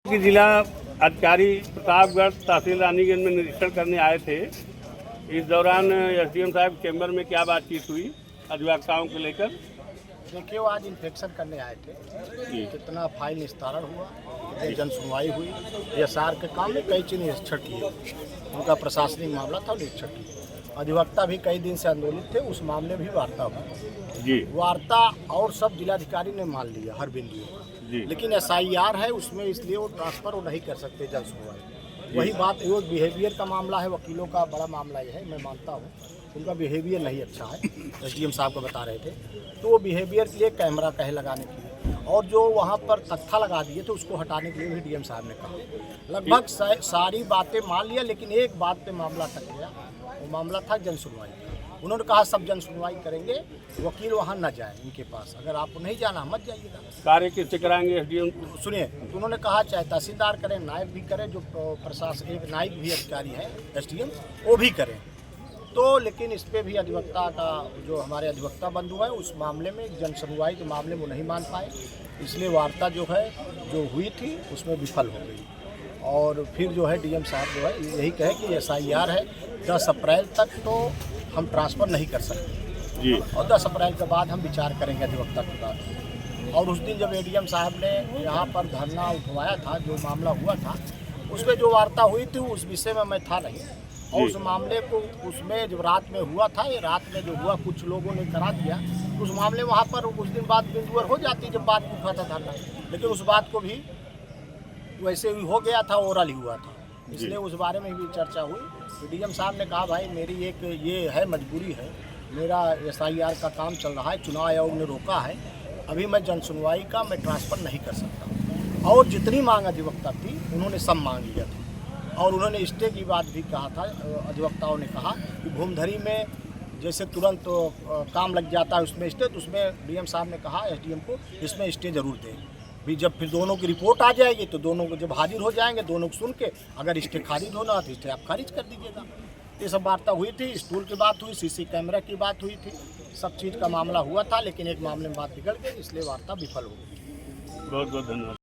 कि जिला अधिकारी प्रतापगढ़ तहसील रानीगंज में निरीक्षण करने आए थे। इस दौरान एसडीएम साहब चैम्बर में क्या बातचीत हुई अधिवक्ताओं को लेकर? देखिए, वो आज इंस्पेक्शन करने आए थे। कितना फाइल निस्तारण हुआ, कितनी जन सुनवाई हुई, एएसआर के काम में कई चीज़ निरीक्षण किए। उनका प्रशासनिक मामला था, निरीक्षण किए। अधिवक्ता भी कई दिन से आंदोलित थे, उस मामले में भी वार्ता हुई जी। वार्ता और सब जिलाधिकारी ने मान लिया हर बिंदु। लेकिन एसआईआर है उसमें, इसलिए वो ट्रांसफर वो नहीं कर सकते जन सुनवाई। वही बात वो बिहेवियर का मामला है, वकीलों का बड़ा मामला ये है। मैं मानता हूँ उनका बिहेवियर नहीं अच्छा है, एसडीएम साहब को बता रहे थे। तो वो बिहेवियर के लिए कैमरा कहे लगाने के लिए, और जो वहाँ पर तख्ता लगा दिए थे उसको हटाने के लिए भी डीएम साहब ने कहा। लगभग सारी बातें मान लिया, लेकिन एक बात पे मामला अटक गया। वो मामला था जन सुनवाई। उन्होंने कहा सब जन सुनवाई करेंगे, वकील वहाँ न जाए इनके पास। अगर आपको नहीं जाना मत जाइएगा। कार्य किससे कराएंगे एसडीएम? सुनिए, तो उन्होंने कहा चाहे तहसीलदार करें, नायब भी करें, जो प्रशासन एक नायब भी अधिकारी है एसडीएम, वो भी करें। तो लेकिन इस पर भी अधिवक्ता का जो हमारे अधिवक्ता बंधु है, उस मामले में जन सुनवाई के मामले में नहीं मान पाए, इसलिए वार्ता जो है जो हुई थी उसमें विफल हो गई। और फिर जो है डीएम साहब जो है यही कहे कि एसआईआर है, 10 अप्रैल तक तो हम ट्रांसफ़र नहीं कर सकते जी, और 10 अप्रैल के बाद हम विचार करेंगे अधिवक्ता के बाद। और उस दिन जब एडीएम साहब ने यहाँ पर धरना उठवाया था, जो मामला हुआ था उसमें जो वार्ता हुई थी उस विषय में मैं था नहीं। और उस मामले को उसमें जो रात में हुआ था, ये रात में जो हुआ कुछ लोगों ने करा दिया, उस मामले वहाँ पर उस दिन बाद बिंदुवर हो जाती जब बात उठा था धरना। लेकिन उस बात को भी वैसे ही हो गया था, ओरल ही हुआ था, इसलिए उस बारे में भी चर्चा हुई। डीएम साहब ने कहा भाई मेरी एक ये है मजबूरी है, मेरा एसआईआर का काम चल रहा है, चुनाव आयोग ने रोका है, अभी मैं जन सुनवाई का मैं ट्रांसफ़र नहीं कर सकता। और जितनी मांग अधिवक्ता थी उन्होंने सब मांग लिया था। और उन्होंने स्टे की बात भी कहा था। अधिवक्ताओं ने कहा कि भूमधरी में जैसे तुरंत काम लग जाता है उसमें स्टे, तो उसमें डीएम साहब ने कहा एसडीएम को इसमें स्टे जरूर दें। भी जब फिर दोनों की रिपोर्ट आ जाएगी तो दोनों को जब हाजिर हो जाएंगे, दोनों को सुन के अगर स्टे खारिज होना तो स्टे आप खारिज कर दीजिएगा। ये सब वार्ता हुई थी, स्टूल की बात हुई, सीसी कैमरा की बात हुई थी, सब चीज़ का मामला हुआ था। लेकिन एक मामले में बात बिगड़ गई, इसलिए वार्ता विफल हो गई। बहुत बहुत धन्यवाद।